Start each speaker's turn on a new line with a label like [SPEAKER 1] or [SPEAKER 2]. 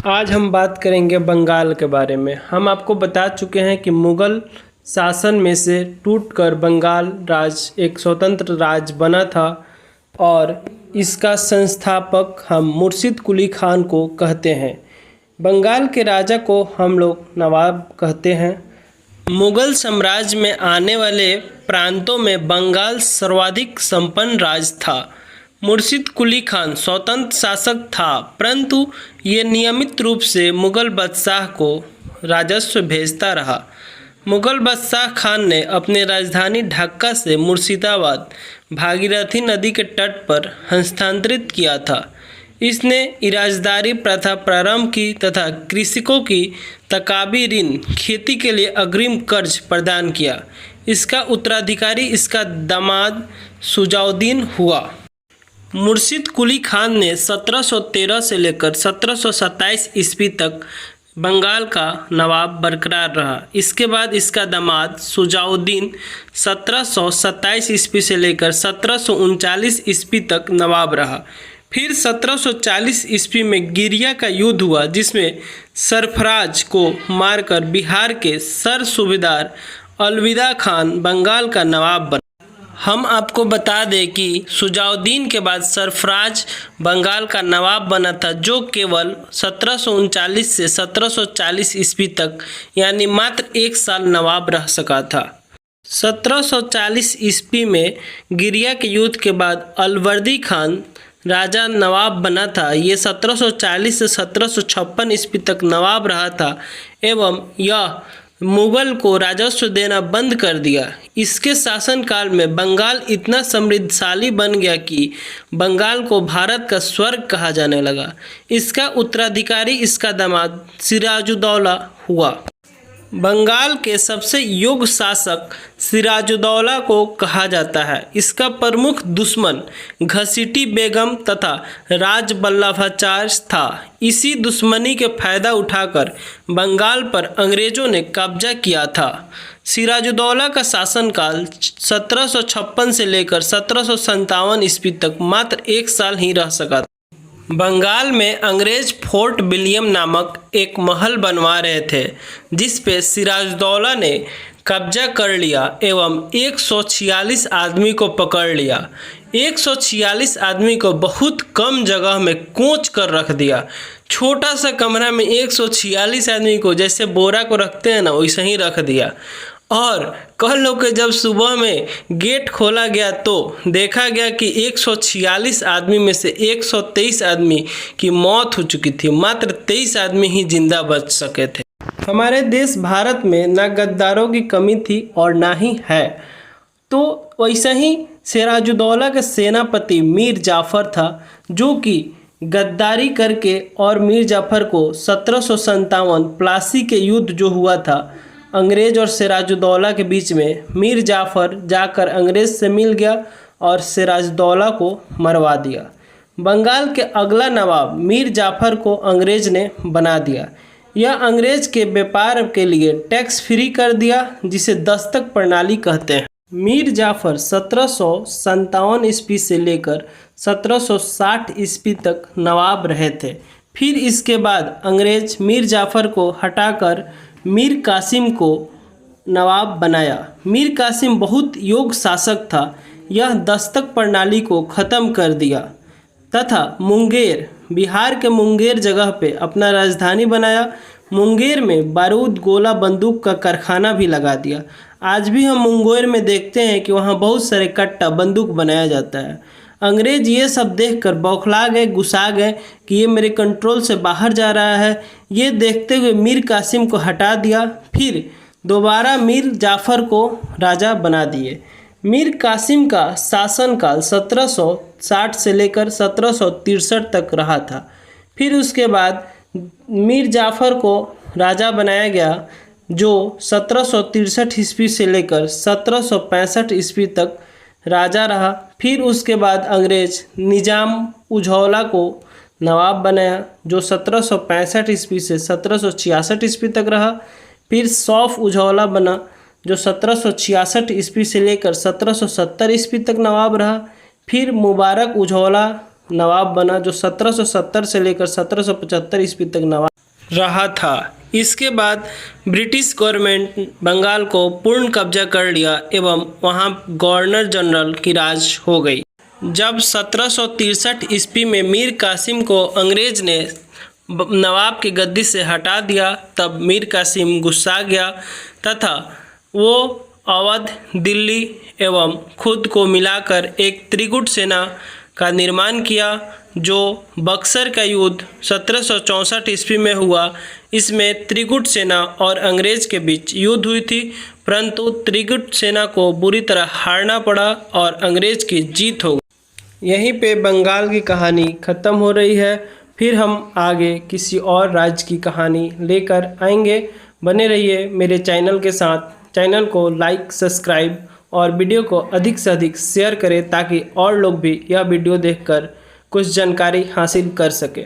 [SPEAKER 1] आज हम बात करेंगे बंगाल के बारे में। हम आपको बता चुके हैं कि मुग़ल शासन में से टूटकर बंगाल राज्य एक स्वतंत्र राज्य बना था और इसका संस्थापक हम मुर्शिद कुली खान को कहते हैं। बंगाल के राजा को हम लोग नवाब कहते हैं। मुग़ल साम्राज्य में आने वाले प्रांतों में बंगाल सर्वाधिक संपन्न राज्य था। मुर्शिद कुली खान स्वतंत्र शासक था, परंतु ये नियमित रूप से मुग़ल बादशाह को राजस्व भेजता रहा। मुग़ल बादशाह खान ने अपनी राजधानी ढाका से मुर्शिदाबाद भागीरथी नदी के तट पर हस्तांतरित किया था। इसने इराजदारी प्रथा प्रारंभ की तथा कृषकों की तकाबी ऋण खेती के लिए अग्रिम कर्ज प्रदान किया। इसका उत्तराधिकारी इसका दामाद शुजाउद्दीन हुआ। मुर्शिद कुली खान ने 1713 से लेकर 1727 ईस्वी तक बंगाल का नवाब बरकरार रहा। इसके बाद इसका दामाद शुजाउद्दीन 1727 ईस्वी से लेकर 1739 ईस्वी तक नवाब रहा। फिर 1740 ईस्वी में गिरिया का युद्ध हुआ, जिसमें सरफराज को मारकर बिहार के सर सूबेदार अलविदा खान बंगाल का नवाब बना। हम आपको बता दें कि शुजाउद्दीन के बाद सरफराज बंगाल का नवाब बना था, जो केवल 1739 से 1740 ईस्वी तक यानी मात्र एक साल नवाब रह सका था। 1740 ईस्वी में गिरिया के युद्ध के बाद अलवर्दी खान राजा नवाब बना था। ये 1740 से 1756 ईस्वी तक नवाब रहा था एवं यह मुग़ल को राजस्व देना बंद कर दिया। इसके शासनकाल में बंगाल इतना समृद्धशाली बन गया कि बंगाल को भारत का स्वर्ग कहा जाने लगा। इसका उत्तराधिकारी इसका दामाद सिराजुद्दौला हुआ। बंगाल के सबसे योग्य शासक सिराजुद्दौला को कहा जाता है। इसका प्रमुख दुश्मन घसीटी बेगम तथा राजबल्लभाचार्य था। इसी दुश्मनी के फायदा उठाकर बंगाल पर अंग्रेजों ने कब्जा किया था। सिराजुद्दौला का शासनकाल 1756 से लेकर 1757 ईस्वी तक मात्र एक साल ही रह सका था। बंगाल में अंग्रेज फोर्ट विलियम नामक एक महल बनवा रहे थे, जिस पे सिराजुद्दौला ने कब्जा कर लिया एवं 146 आदमी को पकड़ लिया। 146 आदमी को बहुत कम जगह में कोच कर रख दिया। छोटा सा कमरा में 146 आदमी को जैसे बोरा को रखते हैं ना, वैसे ही रख दिया। और कह लो कि जब सुबह में गेट खोला गया तो देखा गया कि 146 आदमी में से 123 आदमी की मौत हो चुकी थी, मात्र 23 आदमी ही जिंदा बच सके थे। हमारे देश भारत में ना गद्दारों की कमी थी और ना ही है। तो वैसे ही सिराजुद्दौला के सेनापति मीर जाफ़र था, जो कि गद्दारी करके और मीर जाफ़र को 1757 प्लासी के युद्ध जो हुआ था अंग्रेज और सिराजुद्दौला के बीच में, मीर जाफ़र जाकर अंग्रेज से मिल गया और सिराजुद्दौला को मरवा दिया। बंगाल के अगला नवाब मीर जाफ़र को अंग्रेज ने बना दिया। यह अंग्रेज के व्यापार के लिए टैक्स फ्री कर दिया, जिसे दस्तक प्रणाली कहते हैं। मीर जाफ़र 1757 ईस्वी से लेकर 1760 ईस्वी तक नवाब रहे थे। फिर इसके बाद अंग्रेज मीर जाफ़र को हटाकर मीर कासिम को नवाब बनाया। मीर कासिम बहुत योग्य शासक था। यह दस्तक प्रणाली को ख़त्म कर दिया तथा मुंगेर, बिहार के मुंगेर जगह पे अपना राजधानी बनाया। मुंगेर में बारूद गोला बंदूक का कारखाना भी लगा दिया। आज भी हम मुंगेर में देखते हैं कि वहाँ बहुत सारे कट्टा बंदूक बनाया जाता है। अंग्रेज ये सब देखकर बौखला गए, गुस्सा गए कि ये मेरे कंट्रोल से बाहर जा रहा है। ये देखते हुए मीर कासिम को हटा दिया। फिर दोबारा मीर जाफ़र को राजा बना दिए। मीर कासिम का शासनकाल 1760 से लेकर 1763 तक रहा था। फिर उसके बाद मीर जाफ़र को राजा बनाया गया, जो 1763 ईस्वी से लेकर 1765 ईस्वी तक राजा रहा। फिर उसके बाद अंग्रेज निजाम उजौला को नवाब बनाया, जो 1765 ईस्वी से 1766 ईस्वी तक रहा। फिर सौफ उजौला बना, जो 1766 ईस्वी से लेकर 1770 ईस्वी तक नवाब रहा। फिर मुबारक उजौला नवाब बना, जो 1770 से लेकर 1775 ईस्वी तक नवाब रहा था। इसके बाद ब्रिटिश गवर्नमेंट बंगाल को पूर्ण कब्जा कर लिया एवं वहां गवर्नर जनरल की राज हो गई। जब 1763 ईस्वी में मीर कासिम को अंग्रेज ने नवाब की गद्दी से हटा दिया, तब मीर कासिम गुस्सा गया तथा वो अवध, दिल्ली एवं खुद को मिलाकर एक त्रिगुट सेना का निर्माण किया, जो बक्सर का युद्ध 1764 ईस्वी में हुआ। इसमें त्रिगुट सेना और अंग्रेज के बीच युद्ध हुई थी, परंतु त्रिगुट सेना को बुरी तरह हारना पड़ा और अंग्रेज की जीत हो गई। यहीं पे बंगाल की कहानी ख़त्म हो रही है। फिर हम आगे किसी और राज्य की कहानी लेकर आएंगे। बने रहिए मेरे चैनल के साथ। चैनल को लाइक, सब्सक्राइब और वीडियो को अधिक से अधिक शेयर करें ताकि और लोग भी यह वीडियो देखकर कुछ जानकारी हासिल कर सकें।